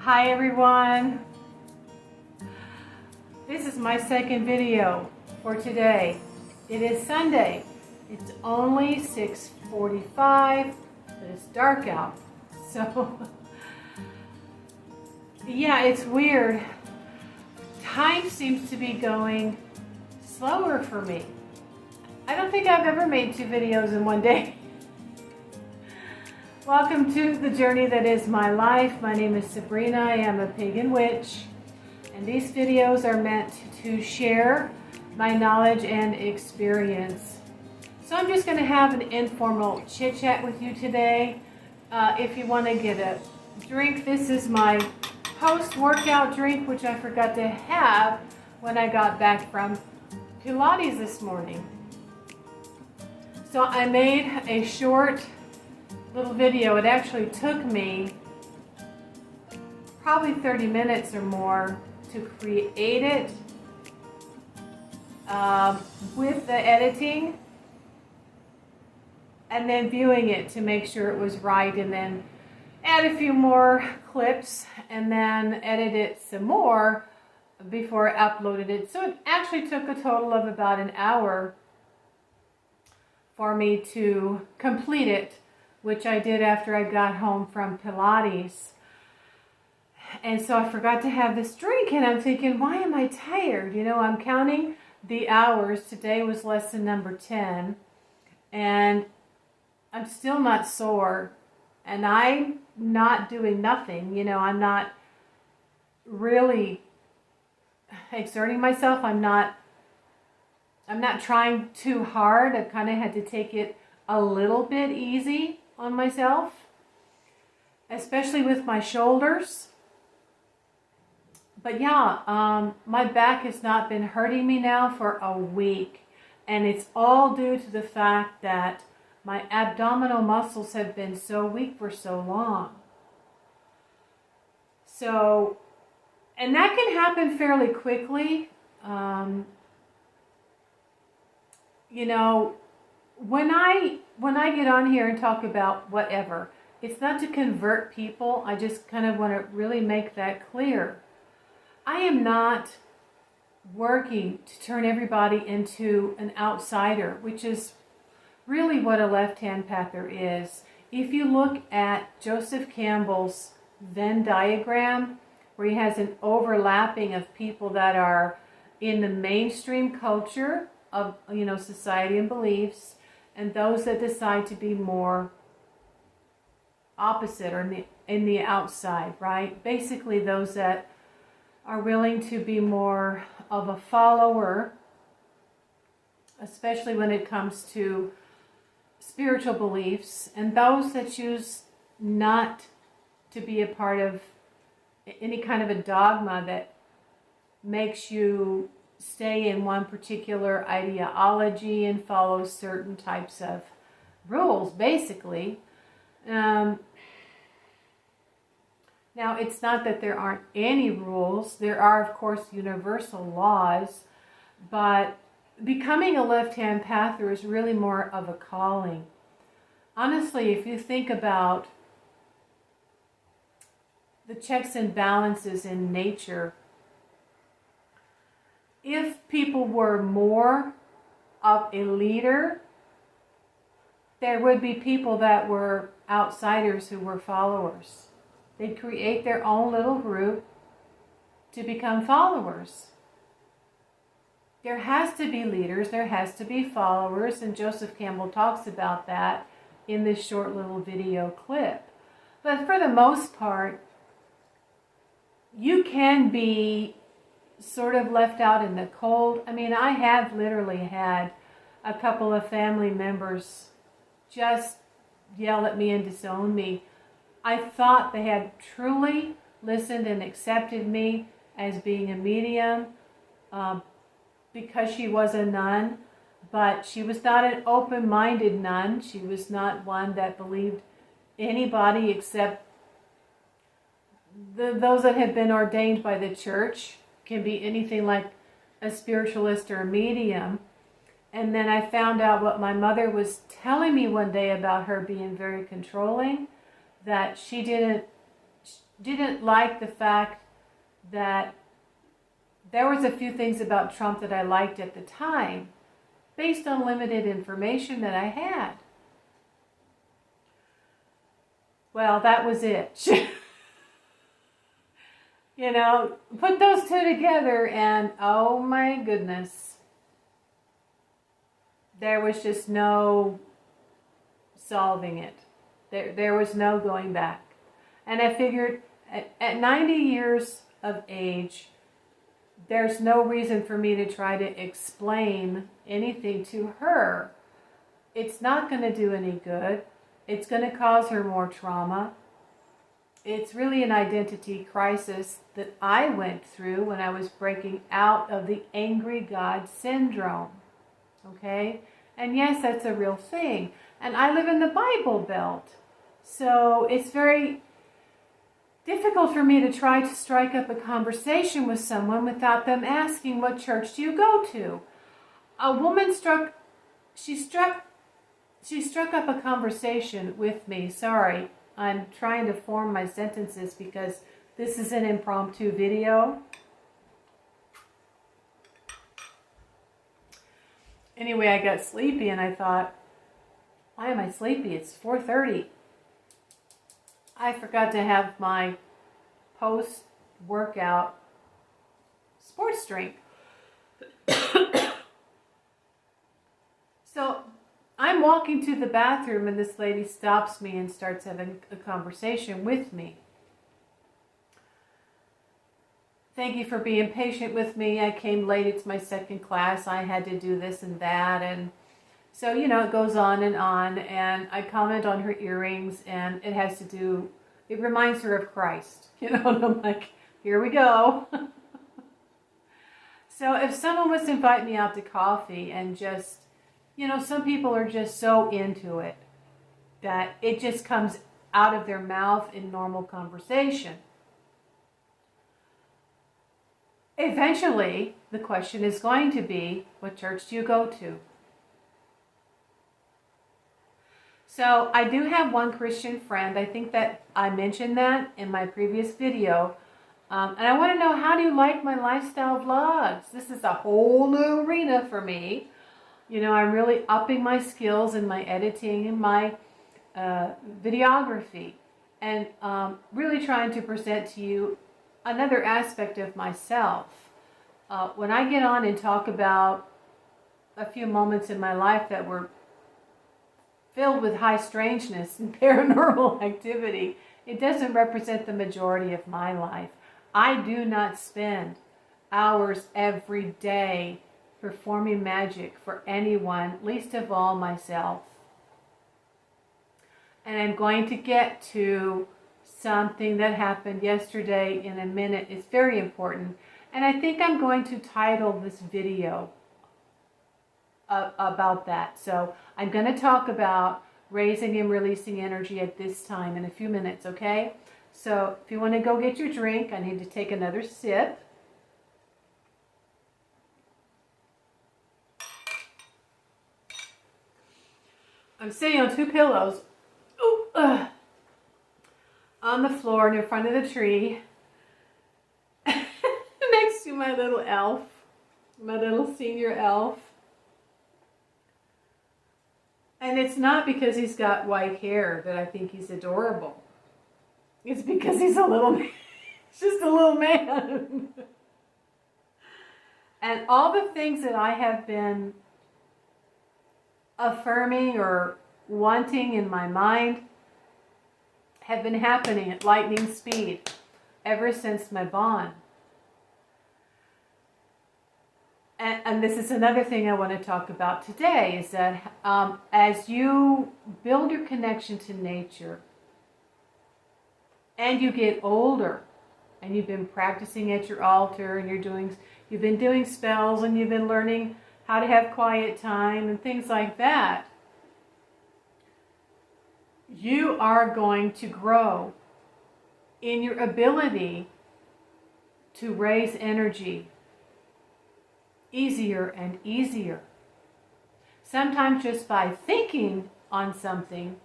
Hi everyone. This is my second video for today. It is Sunday. It's only 6:45, but it's dark out. So yeah, it's weird. Time seems to be going slower for me. I don't think I've ever made 2 videos in one day. Welcome to the journey that is my life. My name is Sabrina. I am a pagan witch, and these videos are meant to share my knowledge and experience. So I'm just going to have an informal chit chat with you today. If you want to get a drink, this is my post-workout drink, which I forgot to have when I got back from Pilates this morning. So I made a short little video. It actually took me probably 30 minutes or more to create it with the editing and then viewing it to make sure it was right, and then add a few more clips and then edit it some more before I uploaded it. So it actually took a total of about an hour for me to complete it, which I did after I got home from Pilates. And so I forgot to have this drink, and I'm thinking, why am I tired? You know, I'm counting the hours. Today was lesson number 10, and I'm still not sore, and I'm not doing nothing. You know, I'm not really exerting myself. I'm not trying too hard. I've kind of had to take it a little bit easy on myself, especially with my shoulders. But yeah, my back has not been hurting me now for a week, and it's all due to the fact that my abdominal muscles have been so weak for so long. So, and that can happen fairly quickly. You know, when I get on here and talk about whatever, it's not to convert people. I just kind of want to really make that clear. I am not working to turn everybody into an outsider, which is really what a left-hand pather is. If you look at Joseph Campbell's Venn diagram, where he has an overlapping of people that are in the mainstream culture of, you know, society and beliefs, and those that decide to be more opposite or in the outside, right? Basically those that are willing to be more of a follower, especially when it comes to spiritual beliefs, and those that choose not to be a part of any kind of a dogma that makes you stay in one particular ideology and follow certain types of rules, basically. Now, it's not that there aren't any rules. There are, of course, universal laws, but becoming a left-hand pather is really more of a calling. Honestly, if you think about the checks and balances in nature, if people were more of a leader, there would be people that were outsiders who were followers. They'd create their own little group to become followers. There has to be leaders, there has to be followers, and Joseph Campbell talks about that in this short little video clip. But for the most part, you can be sort of left out in the cold. I mean, I have literally had a couple of family members just yell at me and disown me. I thought they had truly listened and accepted me as being a medium because she was a nun, but she was not an open-minded nun. She was not one that believed anybody except those that have been ordained by the church. Can be anything like a spiritualist or a medium. And then I found out what my mother was telling me one day about her being very controlling, that she didn't didn't like the fact that there was a few things about Trump that I liked at the time, based on limited information that I had. Well, that was it. You know, put those two together and oh my goodness, there was just no solving it. There was no going back. And I figured at 90 years of age, there's no reason for me to try to explain anything to her. It's not going to do any good. It's going to cause her more trauma. It's really an identity crisis that I went through when I was breaking out of the angry God syndrome. Okay? And yes, that's a real thing. And I live in the Bible Belt. So it's very difficult for me to try to strike up a conversation with someone without them asking, what church do you go to? A woman struck up a conversation with me. Sorry, I'm trying to form my sentences because this is an impromptu video. Anyway, I got sleepy and I thought, why am I sleepy? It's 4:30. I forgot to have my post-workout sports drink. So I'm walking to the bathroom and this lady stops me and starts having a conversation with me. Thank you for being patient with me. I came late. It's my second class. I had to do this and that. And so, you know, it goes on. And I comment on her earrings and it has to do, it reminds her of Christ. You know, and I'm like, here we go. So if someone was to invite me out to coffee and just, you know, some people are just so into it that it just comes out of their mouth in normal conversation. Eventually, the question is going to be, what church do you go to? So I do have one Christian friend. I think that I mentioned that in my previous video. And I want to know, how do you like my lifestyle vlogs? This is a whole new arena for me. You know, I'm really upping my skills in my editing and my videography. And really trying to present to you another aspect of myself. When I get on and talk about a few moments in my life that were filled with high strangeness and paranormal activity, it doesn't represent the majority of my life. I do not spend hours every day performing magic for anyone, least of all myself. And I'm going to get to something that happened yesterday in a minute. It's very important. And I think I'm going to title this video about that. So I'm going to talk about raising and releasing energy at this time in a few minutes, okay? So if you want to go get your drink, I need to take another sip. I'm sitting on two pillows on the floor near front of the tree next to my little elf, my little senior elf. And it's not because he's got white hair that I think he's adorable. It's because he's a little man. He's just a little man. And all the things that I have been affirming or wanting in my mind have been happening at lightning speed ever since my bond. And this is another thing I want to talk about today, is that as you build your connection to nature and you get older and you've been practicing at your altar and you've been doing spells and you've been learning how to have quiet time and things like that, you are going to grow in your ability to raise energy easier and easier. Sometimes just by thinking on something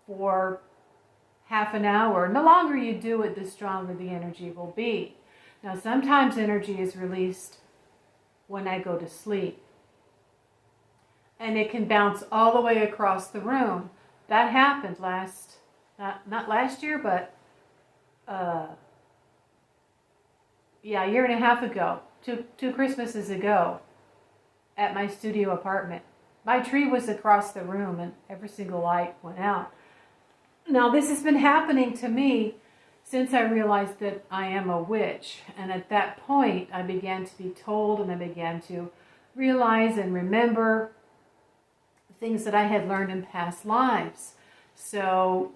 for half an hour. The longer you do it, the stronger the energy will be. Now, sometimes energy is released when I go to sleep. And it can bounce all the way across the room. That happened not last year, but a year and a half ago, two Christmases ago, at my studio apartment. My tree was across the room and every single light went out. Now, this has been happening to me since I realized that I am a witch. And at that point, I began to be told, and I began to realize and remember things that I had learned in past lives. So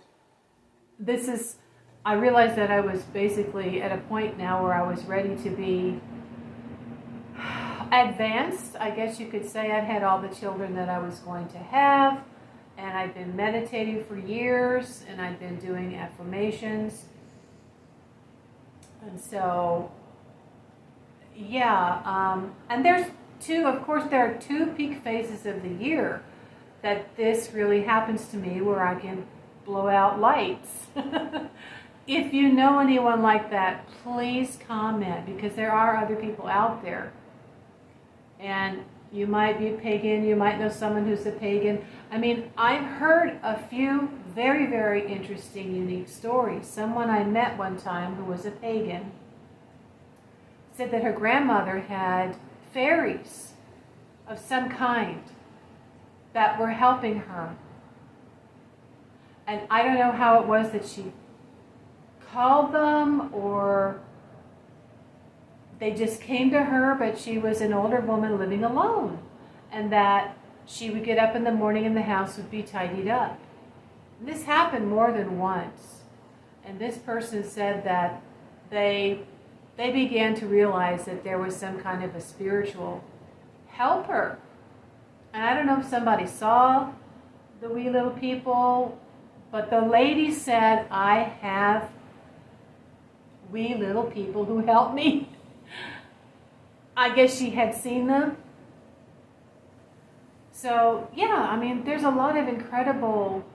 I realized that I was basically at a point now where I was ready to be advanced, I guess you could say. I'd had all the children that I was going to have, and I'd been meditating for years, and I'd been doing affirmations. And so, and there are two peak phases of the year that this really happens to me, where I can blow out lights. If you know anyone like that, please comment, because there are other people out there. And you might be a pagan, you might know someone who's a pagan. I mean, I've heard a few very, very interesting, unique stories. Someone I met one time who was a pagan said that her grandmother had fairies of some kind that were helping her. And I don't know how it was that she called them, or they just came to her, but she was an older woman living alone, and that she would get up in the morning and the house would be tidied up. And this happened more than once. And this person said that they began to realize that there was some kind of a spiritual helper. And I don't know if somebody saw the wee little people, but the lady said, I have wee little people who help me. I guess she had seen them. So, I mean, there's a lot of incredible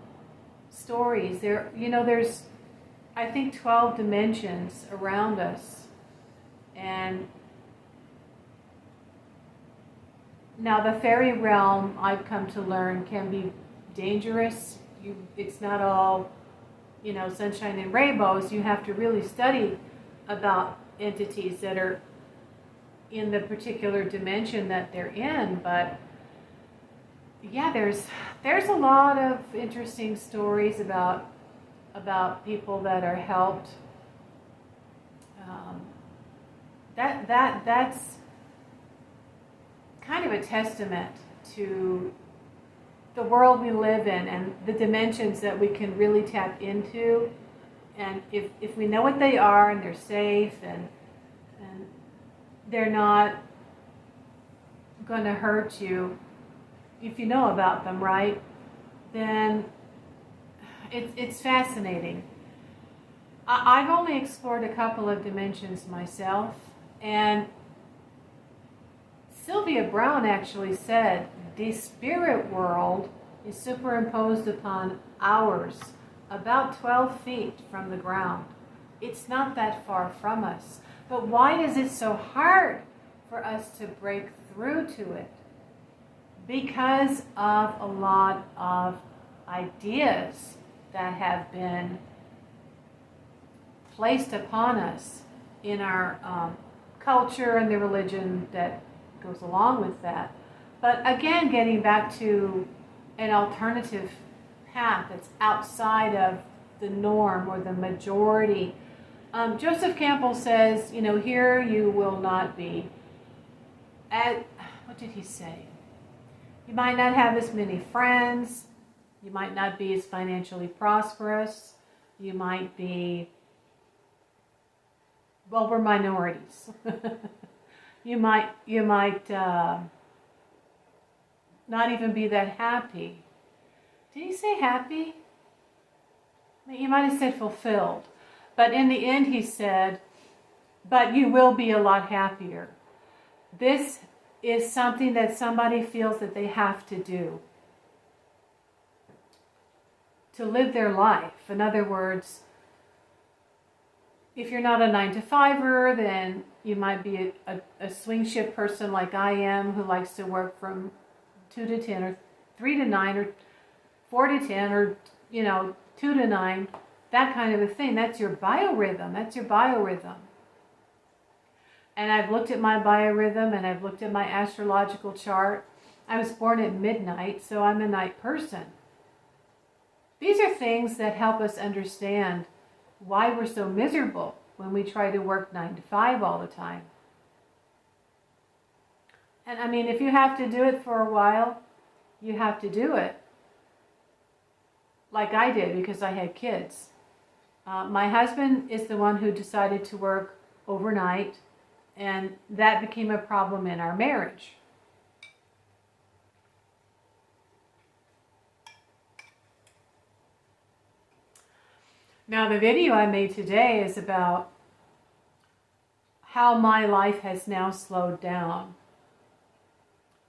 stories. There's, I think, 12 dimensions around us. And now the fairy realm, I've come to learn, can be dangerous. It's not all, sunshine and rainbows. You have to really study about entities that are in the particular dimension that they're in. But there's a lot of interesting stories about people that are helped. That's kind of a testament to the world we live in and the dimensions that we can really tap into. And if we know what they are, and they're safe, and they're not going to hurt you, if you know about them, right, then it's fascinating. I've only explored a couple of dimensions myself, and Sylvia Browne actually said the spirit world is superimposed upon ours, about 12 feet from the ground. It's not that far from us. But why is it so hard for us to break through to it? Because of a lot of ideas that have been placed upon us in our culture and the religion that goes along with that. But again, getting back to an alternative path that's outside of the norm or the majority. Joseph Campbell says, here you will not be what did he say? You might not have as many friends. You might not be as financially prosperous. You might be, we're minorities. You might not even be that happy. Did he say happy? You might have said fulfilled. But in the end he said, but you will be a lot happier. This is something that somebody feels that they have to do. to live their life. In other words, if you're not a 9-to-5er, then you might be a swing shift person like I am, who likes to work from 2 to 10 or 3 to 9 or 4 to 10 or, 2 to 9, that kind of a thing. That's your biorhythm. That's your biorhythm. And I've looked at my biorhythm and I've looked at my astrological chart. I was born at midnight, so I'm a night person. These are things that help us understand why we're so miserable when we try to work 9 to 5 all the time. And I mean, if you have to do it for a while, you have to do it. Like I did, because I had kids. My husband is the one who decided to work overnight, and that became a problem in our marriage. Now, the video I made today is about how my life has now slowed down.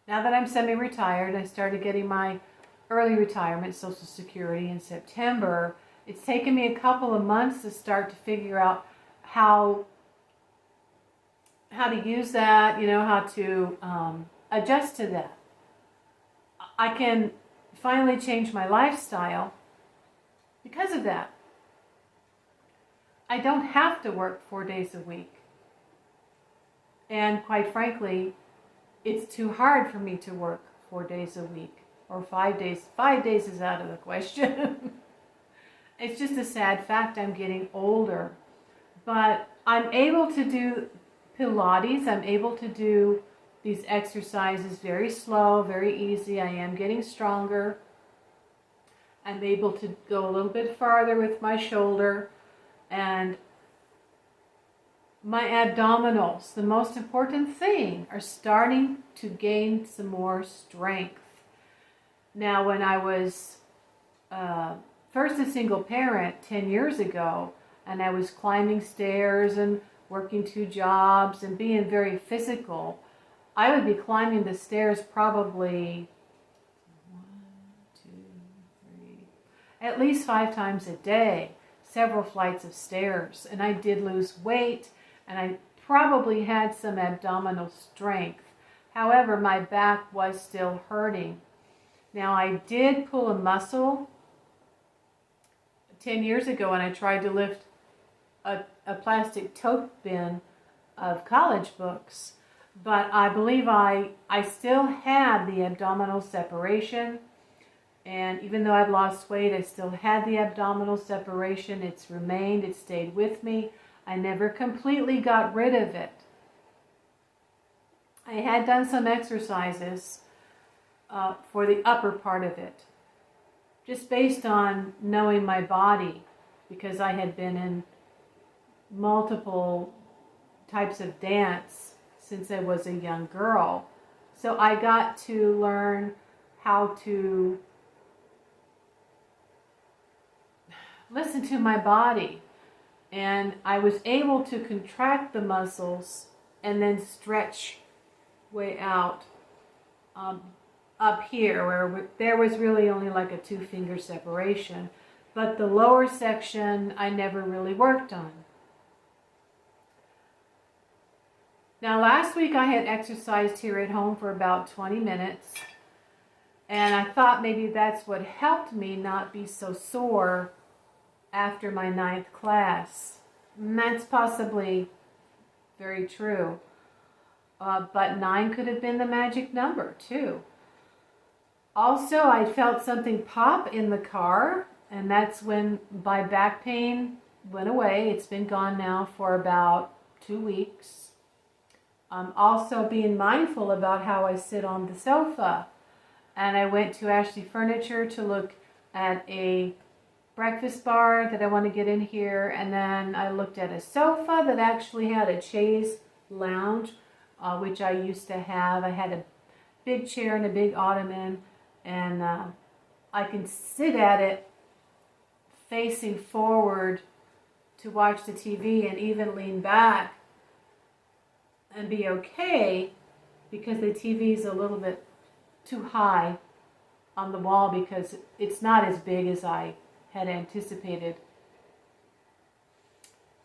Now that I'm semi-retired, I started getting my early retirement Social Security in September. It's taken me a couple of months to start to figure out how to use that, how to adjust to that. I can finally change my lifestyle because of that. I don't have to work 4 days a week. And quite frankly, it's too hard for me to work 4 days a week or 5 days. 5 days is out of the question. It's just a sad fact. I'm getting older. But I'm able to do Pilates. I'm able to do these exercises very slow, very easy. I am getting stronger. I'm able to go a little bit farther with my shoulder. And my abdominals, the most important thing, are starting to gain some more strength. Now, when I was first a single parent 10 years ago, and I was climbing stairs and working 2 jobs and being very physical, I would be climbing the stairs probably 1, 2, 3, at least 5 times a day. Several flights of stairs, and I did lose weight, and I probably had some abdominal strength. However, my back was still hurting. Now, I did pull a muscle 10 years ago when I tried to lift a plastic tote bin of college books, but I believe I still had the abdominal separation. And even though I'd lost weight, I still had the abdominal separation. It's remained, it stayed with me. I never completely got rid of it. I had done some exercises for the upper part of it, just based on knowing my body, because I had been in multiple types of dance since I was a young girl. So I got to learn how to listen to my body, and I was able to contract the muscles and then stretch way out up here, where there was really only like a 2-finger separation, but the lower section I never really worked on. Now, last week I had exercised here at home for about 20 minutes, and I thought maybe that's what helped me not be so sore after my 9th class. And that's possibly very true. But 9 could have been the magic number too. Also, I felt something pop in the car, and that's when my back pain went away. It's been gone now for about 2 weeks. I'm also being mindful about how I sit on the sofa. And I went to Ashley Furniture to look at a breakfast bar that I want to get in here, and then I looked at a sofa that actually had a chaise lounge, which I used to have. I had a big chair and a big ottoman, and I can sit at it facing forward to watch the TV and even lean back and be okay, because the TV is a little bit too high on the wall, because it's not as big as I had anticipated.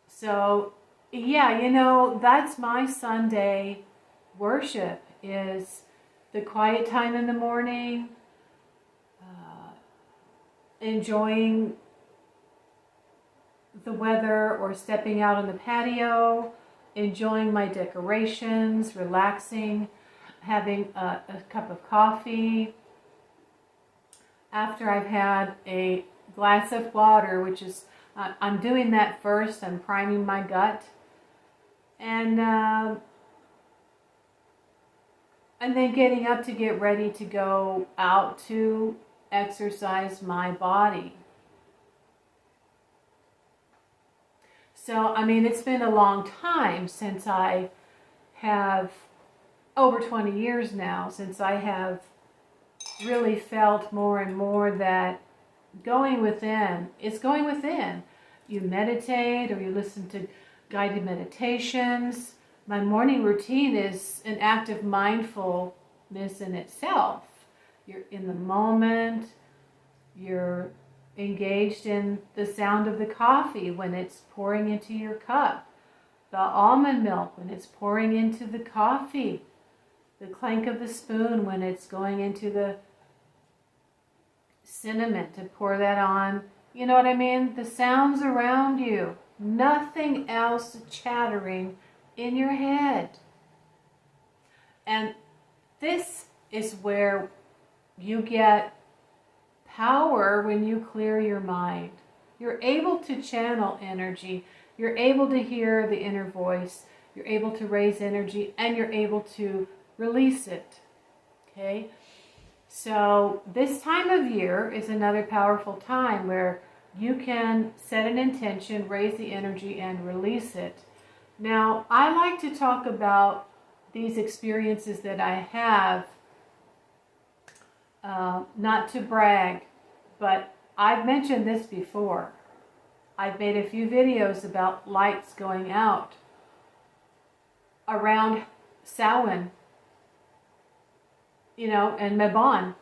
So, yeah, you know, that's my Sunday worship, is the quiet time in the morning, enjoying the weather or stepping out on the patio, enjoying my decorations, relaxing, having a cup of coffee. After I've had a glass of water, which is, I'm doing that first, I'm priming my gut. And then getting up to get ready to go out to exercise my body. So, I mean, it's been a long time since I have, over 20 years now, since I have really felt more and more that going within is going within. You meditate or you listen to guided meditations. My morning routine is an act of mindfulness in itself. You're in the moment. You're engaged in the sound of the coffee when it's pouring into your cup, the almond milk when it's pouring into the coffee, the clank of the spoon when it's going into the cinnamon to pour that on. You know what I mean? The sounds around you. Nothing else chattering in your head. And this is where you get power when you clear your mind. You're able to channel energy. You're able to hear the inner voice. You're able to raise energy, and you're able to release it. Okay? So this time of year is another powerful time where you can set an intention, raise the energy, and release it. Now, I like to talk about these experiences that I have, not to brag, but I've mentioned this before. I've made a few videos about lights going out around Samhain, you know, and Mabon.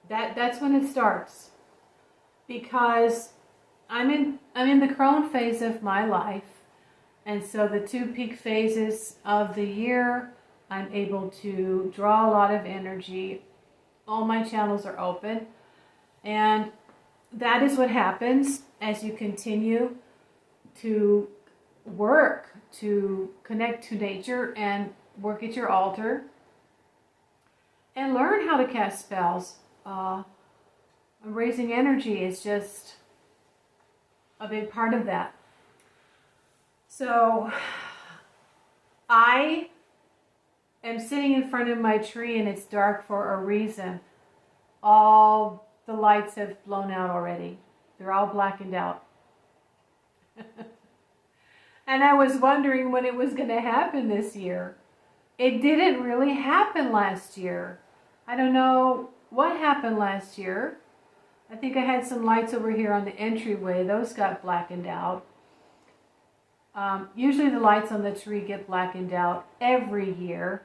That's when it starts, because I'm in the crone phase of my life, and so the two peak phases of the year, I'm able to draw a lot of energy. All my channels are open, and that is what happens as you continue to work, to connect to nature and work at your altar and learn how to cast spells. Raising energy is just a big part of that. So I am sitting in front of my tree, and it's dark for a reason. All the lights have blown out already. They're all blackened out. And I was wondering when it was going to happen this year. It didn't really happen last year. I don't know what happened last year. I think I had some lights over here on the entryway. Those got blackened out. Usually the lights on the tree get blackened out every year.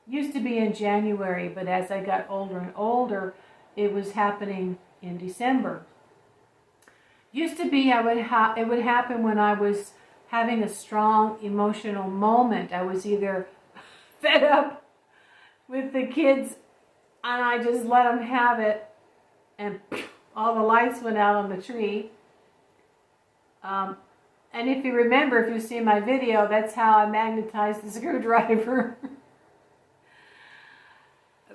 Used to be in January, but as I got older and older, it was happening in December. Used to be it would happen when I was having a strong emotional moment. I was either fed up with the kids and I just let them have it, and all the lights went out on the tree. And if you remember, if you see my video, that's how I magnetized the screwdriver.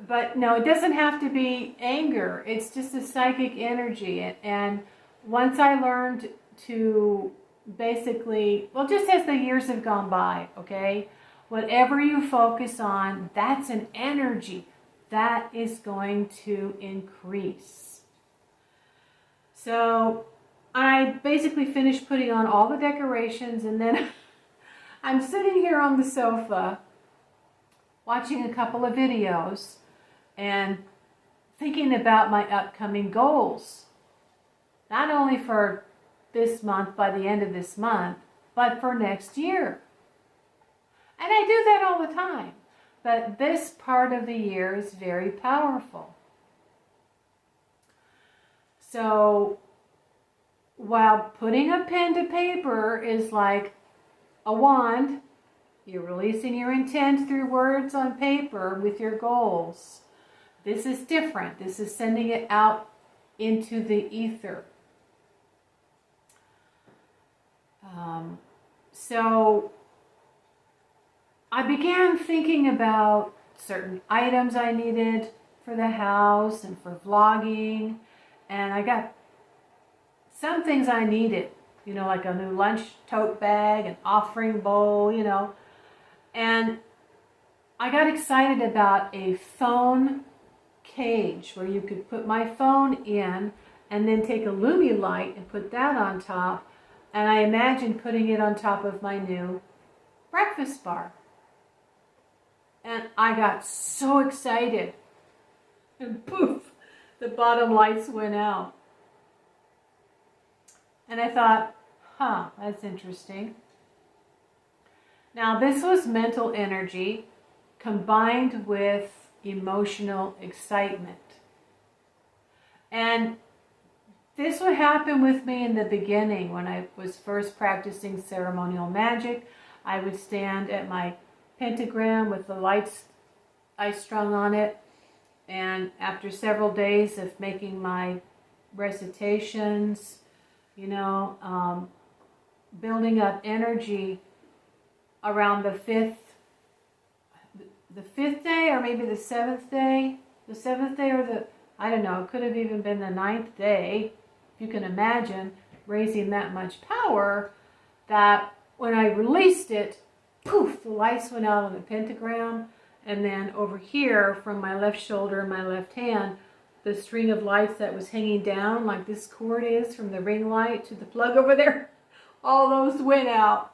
But no, it doesn't have to be anger. It's just a psychic energy. And once I learned to basically, well, just as the years have gone by, okay, whatever you focus on, that's an energy that is going to increase. So I basically finished putting on all the decorations, and then I'm sitting here on the sofa watching a couple of videos and thinking about my upcoming goals. Not only for this month, by the end of this month, but for next year. And I do that all the time. But this part of the year is very powerful. So while putting a pen to paper is like a wand. You're releasing your intent through words on paper with your goals. This is different. This is sending it out into the ether. So I began thinking about certain items I needed for the house and for vlogging, and I got some things I needed, like a new lunch tote bag, an offering bowl, and I got excited about a phone cage where you could put my phone in and then take a Lumi light and put that on top, and I imagined putting it on top of my new breakfast bar. And I got so excited, and poof, the bottom lights went out. And I thought, that's interesting. Now, this was mental energy combined with emotional excitement. And this would happen with me in the beginning when I was first practicing ceremonial magic. I would stand at my pentagram with the lights I strung on it, and after several days of making my recitations, building up energy, around the fifth day, or maybe the seventh day, I don't know, it could have even been the ninth day, if you can imagine raising that much power, that when I released it, poof, the lights went out on the pentagram, and then over here from my left shoulder and my left hand, the string of lights that was hanging down like this cord is from the ring light to the plug over there, all those went out.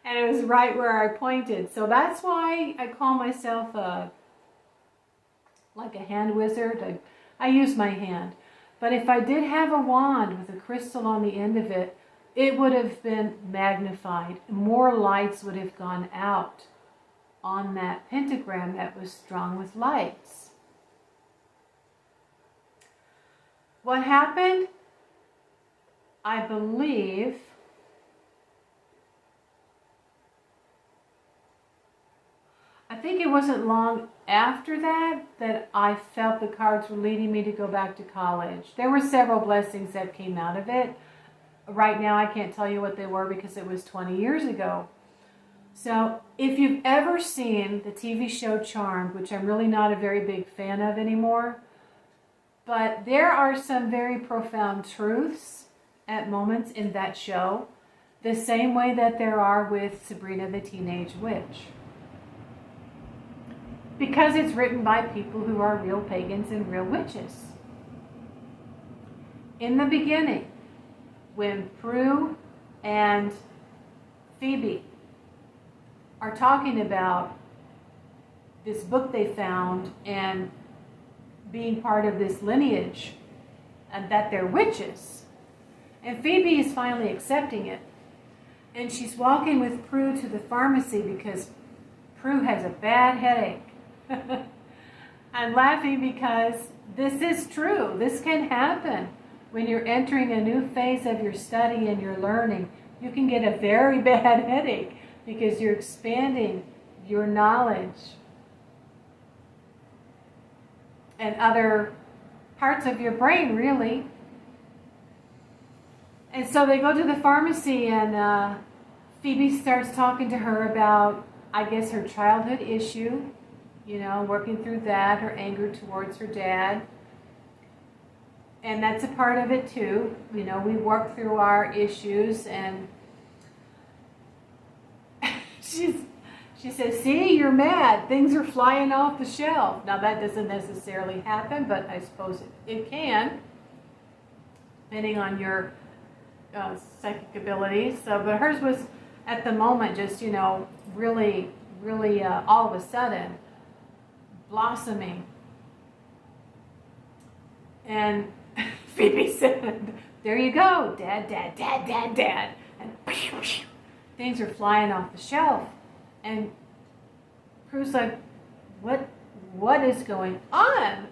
And it was right where I pointed. So that's why I call myself like a hand wizard. I use my hand. But if I did have a wand with a crystal on the end of it, it would have been magnified. More lights would have gone out on that pentagram that was strung with lights. What happened? I believe I think it wasn't long after that I felt the cards were leading me to go back to college. There were several blessings that came out of it. Right now I can't tell you what they were because it was 20 years ago. So if you've ever seen the TV show Charmed, which I'm really not a very big fan of anymore, but there are some very profound truths at moments in that show, the same way that there are with Sabrina the Teenage Witch. Because it's written by people who are real pagans and real witches. In the beginning, when Prue and Phoebe are talking about this book they found and being part of this lineage, and that they're witches, and Phoebe is finally accepting it, and she's walking with Prue to the pharmacy because Prue has a bad headache. I'm laughing because this is true. This can happen when you're entering a new phase of your study and your learning. You can get a very bad headache because you're expanding your knowledge and other parts of your brain, really. And so they go to the pharmacy, and Phoebe starts talking to her about, I guess, her childhood issue, working through that, her anger towards her dad. And that's a part of it too. We work through our issues, and she says, see, you're mad. Things are flying off the shelf. Now that doesn't necessarily happen, but I suppose it can, depending on your psychic abilities. But hers was at the moment just, really, really all of a sudden blossoming. And Phoebe said, there you go, dad, dad, dad, dad, dad. And things are flying off the shelf. And Prue's like, what is going on?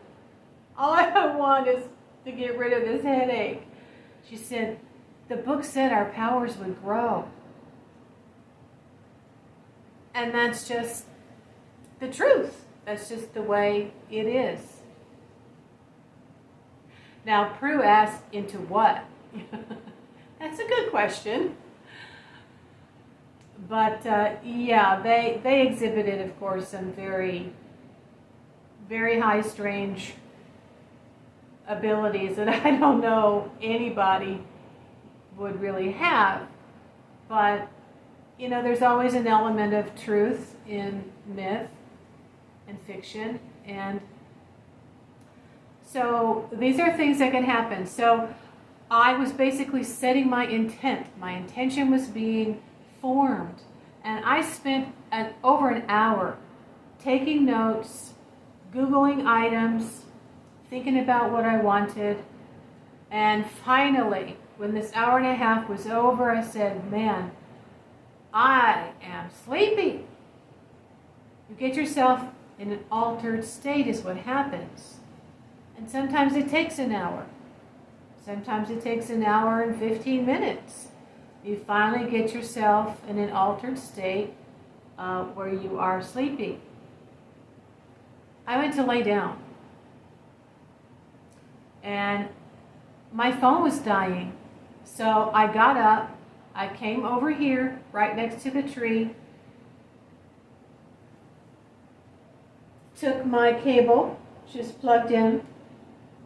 All I want is to get rid of this headache. She said, the book said our powers would grow. And that's just the truth. That's just the way it is. Now, Prue asked, into what? That's a good question. But yeah, they exhibited, of course, some very, very high strange abilities that I don't know anybody would really have. But, you know, there's always an element of truth in myth and fiction. And so these are things that can happen. So I was basically setting my intent. My intention was being formed. And I spent over an hour taking notes, Googling items, thinking about what I wanted. And finally, when this hour and a half was over, I said, man, I am sleepy. You get yourself in an altered state is what happens. And sometimes it takes an hour. Sometimes it takes an hour and 15 minutes. You finally get yourself in an altered state where you are sleepy. I went to lay down. And my phone was dying. So I got up. I came over here, right next to the tree. Took my cable, just plugged in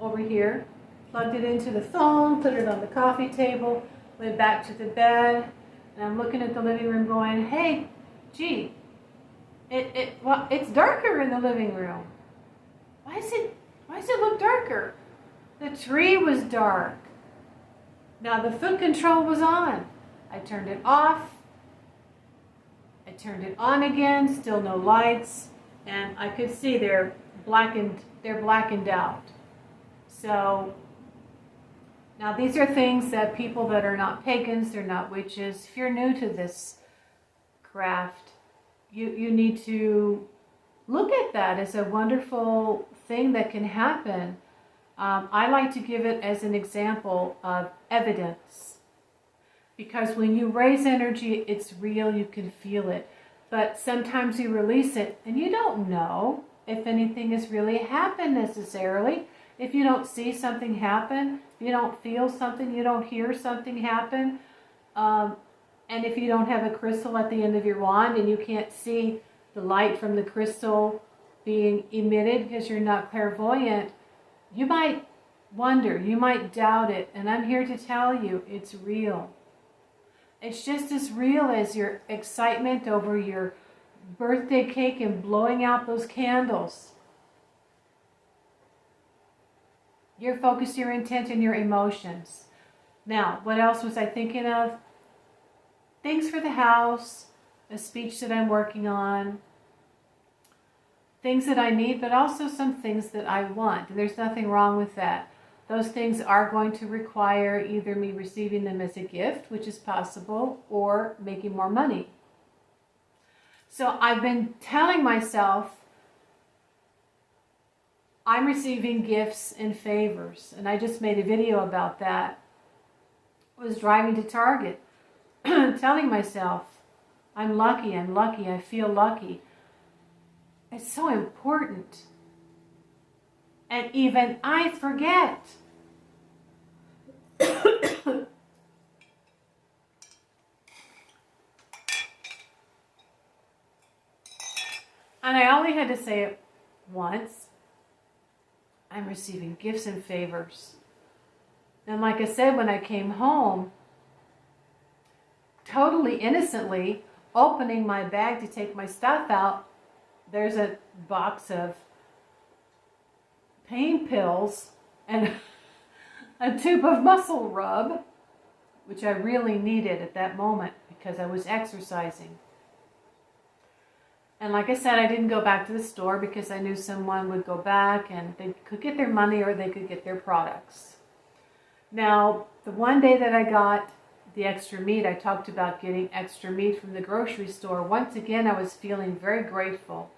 over here. Plugged it into the phone, put it on the coffee table, went back to the bed, and I'm looking at the living room going, hey, gee, it's darker in the living room. Why does it look darker? The tree was dark. Now the foot control was on. I turned it off. I turned it on again, still no lights, and I could see they're blackened out. So now these are things that people that are not pagans, they're not witches. If you're new to this craft, you need to look at that as a wonderful thing that can happen. I like to give it as an example of evidence. Because when you raise energy, it's real, you can feel it. But sometimes you release it and you don't know if anything has really happened necessarily. If you don't see something happen, if you don't feel something, you don't hear something happen, and if you don't have a crystal at the end of your wand and you can't see the light from the crystal being emitted because you're not clairvoyant, you might wonder, you might doubt it, and I'm here to tell you it's real. It's just as real as your excitement over your birthday cake and blowing out those candles. Your focus, your intent, and your emotions. Now, what else was I thinking of? Things for the house, a speech that I'm working on, things that I need, but also some things that I want. And there's nothing wrong with that. Those things are going to require either me receiving them as a gift, which is possible, or making more money. So I've been telling myself I'm receiving gifts and favors. And I just made a video about that. I was driving to Target, telling myself, I'm lucky, I feel lucky. It's so important. And even I forget. And I only had to say it once. I'm receiving gifts and favors. And like I said, when I came home, totally innocently, opening my bag to take my stuff out, there's a box of pain pills and a tube of muscle rub, which I really needed at that moment because I was exercising. And like I said, I didn't go back to the store because I knew someone would go back and they could get their money or they could get their products. Now, the one day that I got the extra meat, I talked about getting extra meat from the grocery store. Once again, I was feeling very grateful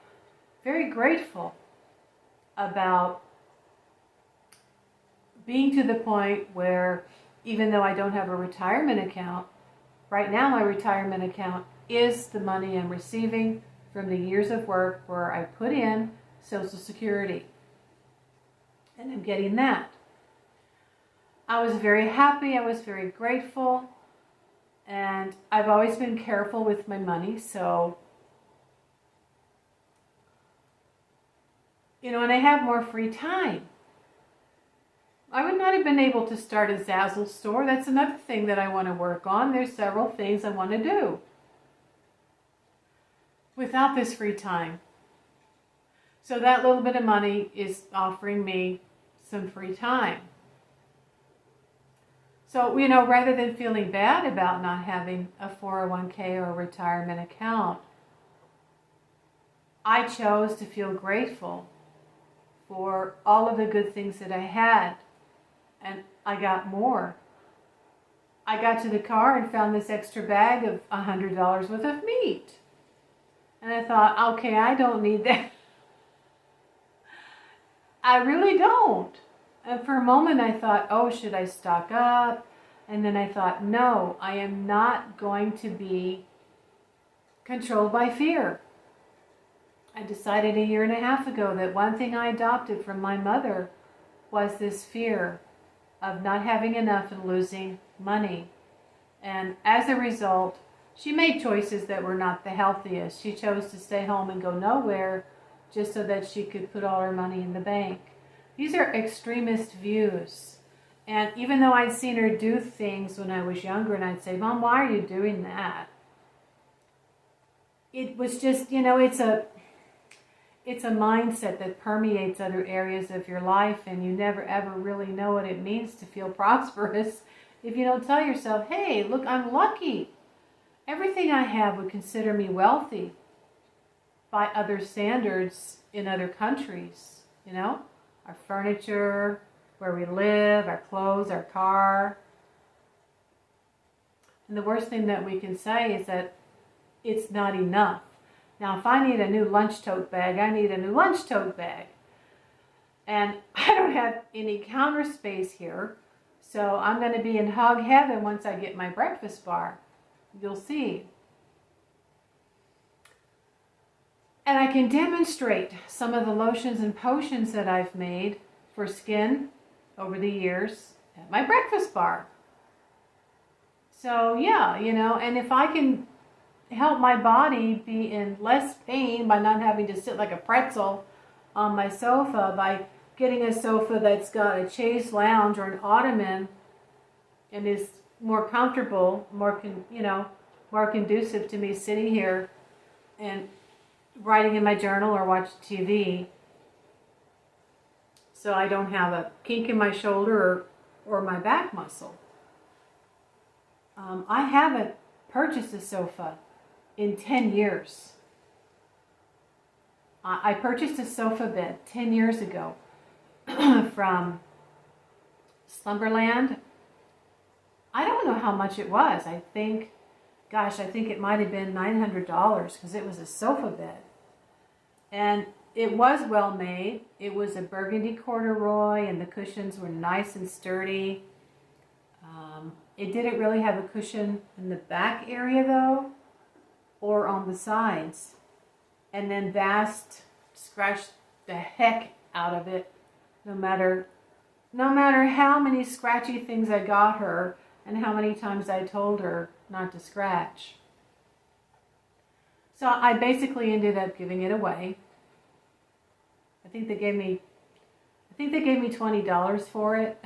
about being to the point where even though I don't have a retirement account, right now my retirement account is the money I'm receiving from the years of work where I put in Social Security. And I'm getting that. I was very happy, I was very grateful, and I've always been careful with my money, so and I have more free time. I would not have been able to start a Zazzle store. That's another thing that I want to work on. There's several things I want to do without this free time. So that little bit of money is offering me some free time. So, rather than feeling bad about not having a 401k or a retirement account, I chose to feel grateful for all of the good things that I had. And I got more. I got to the car and found this extra bag of $100 worth of meat. And I thought, okay, I don't need that. I really don't. And for a moment I thought, oh, should I stock up? And then I thought, no, I am not going to be controlled by fear. I decided 1.5 years ago that one thing I adopted from my mother was this fear of not having enough and losing money. And as a result, she made choices that were not the healthiest. She chose to stay home and go nowhere just so that she could put all her money in the bank. These are extremist views. And even though I'd seen her do things when I was younger, and I'd say, Mom, why are you doing that? It was just, it's a mindset that permeates other areas of your life, and you never ever really know what it means to feel prosperous if you don't tell yourself, hey, look, I'm lucky. Everything I have would consider me wealthy by other standards in other countries, Our furniture, where we live, our clothes, our car. And the worst thing that we can say is that it's not enough. Now, if I need a new lunch tote bag, I need a new lunch tote bag. And I don't have any counter space here, so I'm going to be in hog heaven once I get my breakfast bar. You'll see. And I can demonstrate some of the lotions and potions that I've made for skin over the years at my breakfast bar. So yeah, and if I can help my body be in less pain by not having to sit like a pretzel on my sofa, by getting a sofa that's got a chaise lounge or an ottoman and is more comfortable, more conducive to me sitting here and writing in my journal or watching TV, so I don't have a kink in my shoulder or my back muscle. I haven't purchased a sofa in 10 years. I purchased a sofa bed 10 years ago from Slumberland. I don't know how much it was. I think it might have been $900 because it was a sofa bed. And it was well made. It was a burgundy corduroy and the cushions were nice and sturdy. It didn't really have a cushion in the back area though, or on the sides. And then Vast scratched the heck out of it, no matter how many scratchy things I got her and how many times I told her not to scratch. So I basically ended up giving it away. I think they gave me $20 for it.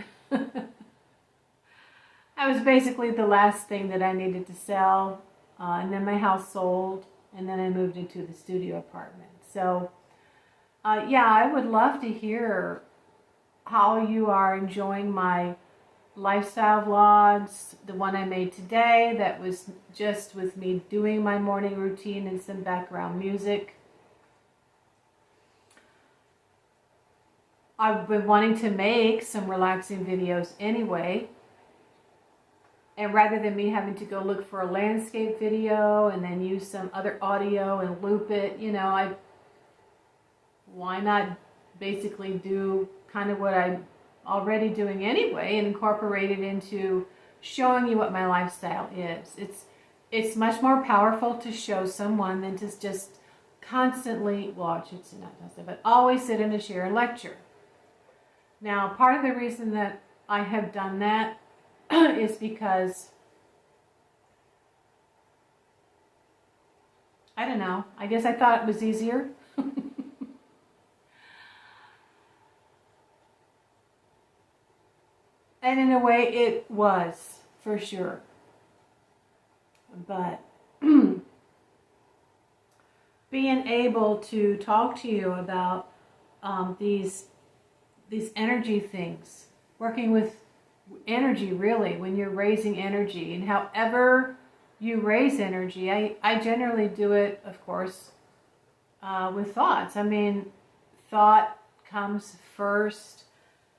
That was basically the last thing that I needed to sell. And then my house sold, and then I moved into the studio apartment. So, yeah, I would love to hear how you are enjoying my lifestyle vlogs. The one I made today, that was just with me doing my morning routine and some background music. I've been wanting to make some relaxing videos anyway. And rather than me having to go look for a landscape video and then use some other audio and loop it, why not basically do kind of what I already doing anyway and incorporate it into showing you what my lifestyle is. It's much more powerful to show someone than to just constantly, well, Chit's not constantly, but always sit in a chair and lecture. Now, part of the reason that I have done that is because, I don't know, I guess I thought it was easier. And in a way it was, for sure. But being able to talk to you about these energy things, working with energy really, when you're raising energy, and however you raise energy, I generally do it, of course, with thoughts. I mean, thought comes first.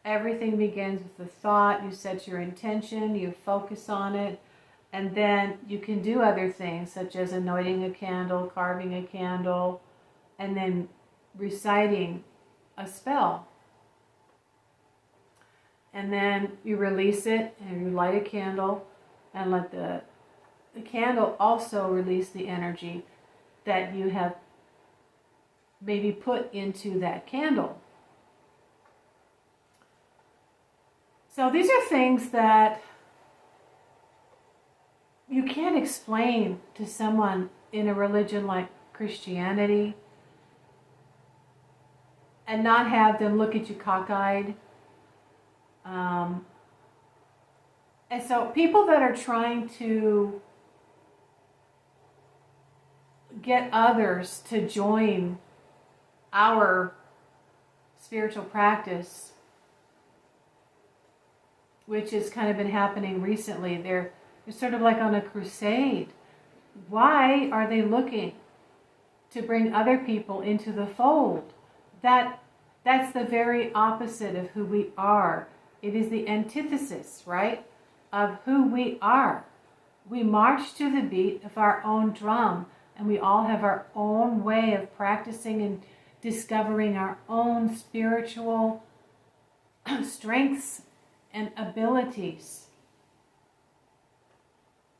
Everything begins with the thought. You set your intention, you focus on it, and then you can do other things such as anointing a candle, carving a candle, and then reciting a spell. And then you release it and you light a candle and let the candle also release the energy that you have maybe put into that candle. So these are things that you can't explain to someone in a religion like Christianity and not have them look at you cockeyed. And so people that are trying to get others to join our spiritual practice, which has kind of been happening recently, they're sort of like on a crusade. Why are they looking to bring other people into the fold? That's the very opposite of who we are. It is the antithesis, right, of who we are. We march to the beat of our own drum, and we all have our own way of practicing and discovering our own spiritual strengths and abilities.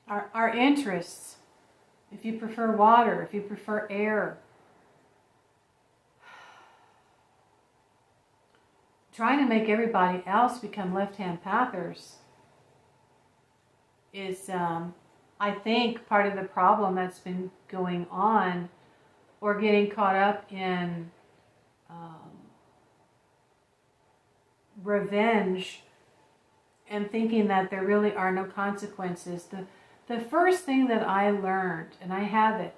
Our interests, if you prefer water, if you prefer air. Trying to make everybody else become left-hand pathers is, I think, part of the problem that's been going on, or getting caught up in revenge and thinking that there really are no consequences. The first thing that I learned, and I have it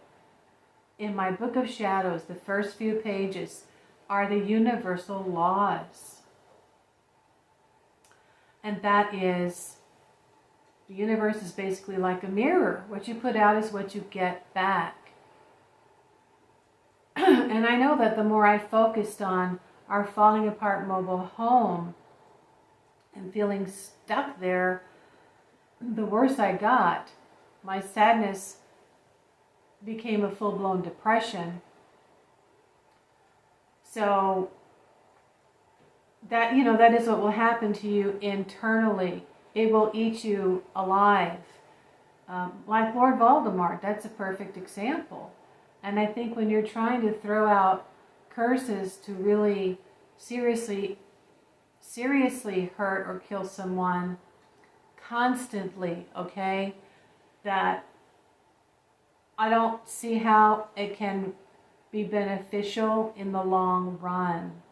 in my book of shadows, the first few pages, are the universal laws. And that is, the universe is basically like a mirror. What you put out is what you get back. And I know that the more I focused on our falling apart mobile home and feeling stuck there, the worse I got. My sadness became a full-blown depression. So that, that is what will happen to you internally. It will eat you alive. Like Lord Voldemort, that's a perfect example. And I think when you're trying to throw out curses to really seriously hurt or kill someone constantly, okay, that I don't see how it can be beneficial in the long run.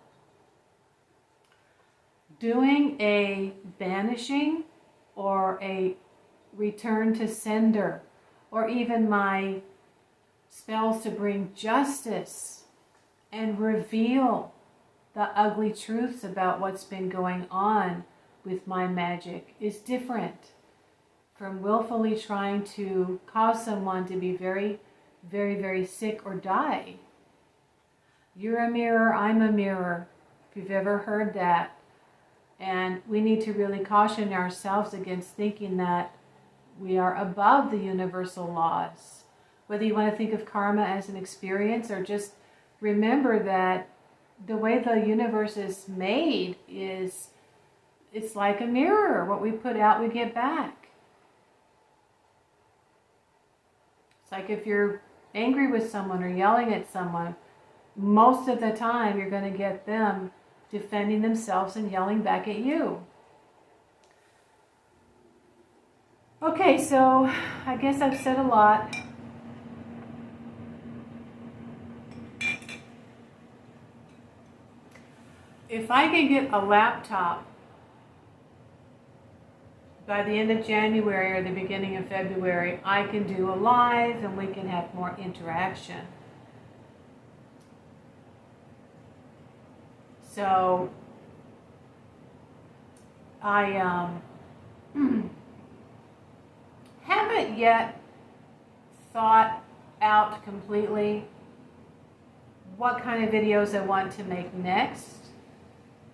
Doing a banishing or a return to sender, or even my spells to bring justice and reveal the ugly truths about what's been going on with my magic, is different from willfully trying to cause someone to be very, very, very sick or die. You're a mirror, I'm a mirror, if you've ever heard that. And we need to really caution ourselves against thinking that we are above the universal laws. Whether you want to think of karma as an experience, or just remember that the way the universe is made is it's like a mirror. What we put out, we get back. It's like if you're angry with someone or yelling at someone, most of the time you're going to get them defending themselves and yelling back at you. Okay, so I guess I've said a lot. If I can get a laptop by the end of January or the beginning of February, I can do a live and we can have more interaction. So I haven't yet thought out completely what kind of videos I want to make next.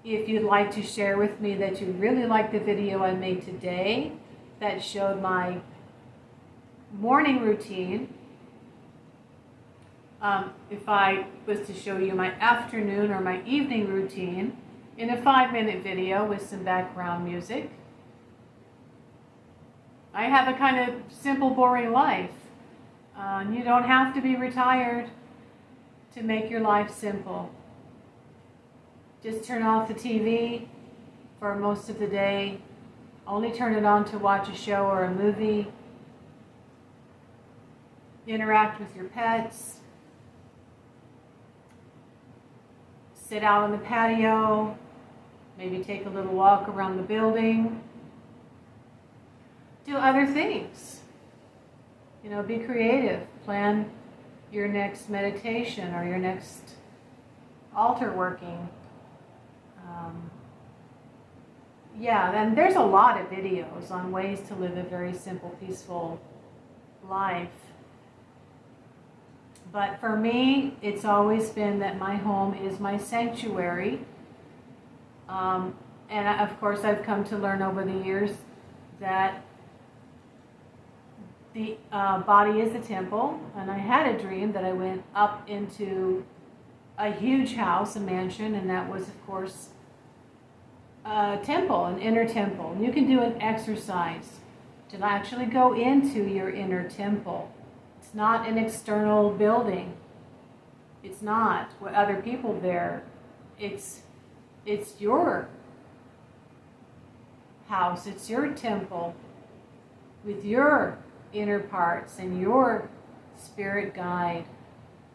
If you'd like to share with me that you really like the video I made today that showed my morning routine, if I was to show you my afternoon or my evening routine in a 5-minute video with some background music. I have a kind of simple, boring life. You don't have to be retired to make your life simple. Just turn off the TV for most of the day. Only turn it on to watch a show or a movie. Interact with your pets. Sit out on the patio. Maybe take a little walk around the building. Do other things. You know, be creative. Plan your next meditation or your next altar working. And there's a lot of videos on ways to live a very simple, peaceful life. But for me, it's always been that my home is my sanctuary. And of course, I've come to learn over the years that the body is a temple. And I had a dream that I went up into a huge house, a mansion, and that was, of course, a temple, an inner temple. And you can do an exercise to actually go into your inner temple. It's not an external building. It's not with other people there. It's your house. It's your temple with your inner parts and your spirit guide,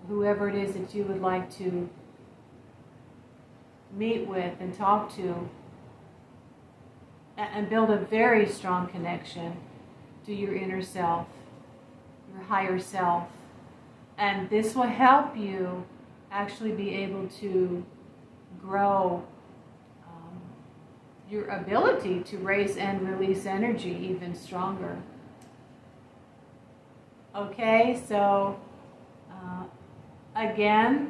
whoever it is that you would like to meet with and talk to, and build a very strong connection to your inner self, your higher self. And this will help you actually be able to grow your ability to raise and release energy even stronger. Okay, so again,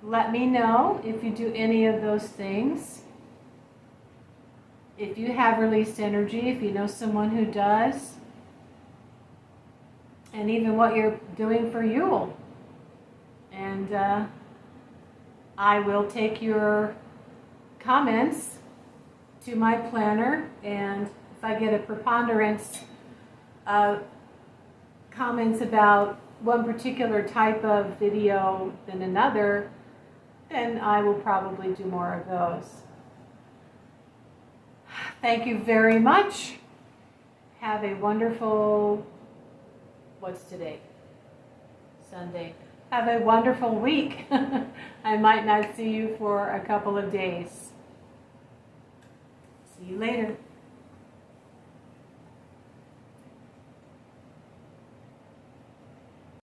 let me know if you do any of those things. If you have released energy, if you know someone who does, and even what you're doing for Yule. And I will take your comments to my planner, and if I get a preponderance of comments about one particular type of video than another, then I will probably do more of those. Thank you very much. Have a wonderful, what's today? Sunday. Have a wonderful week. I might not see you for a couple of days. See you later.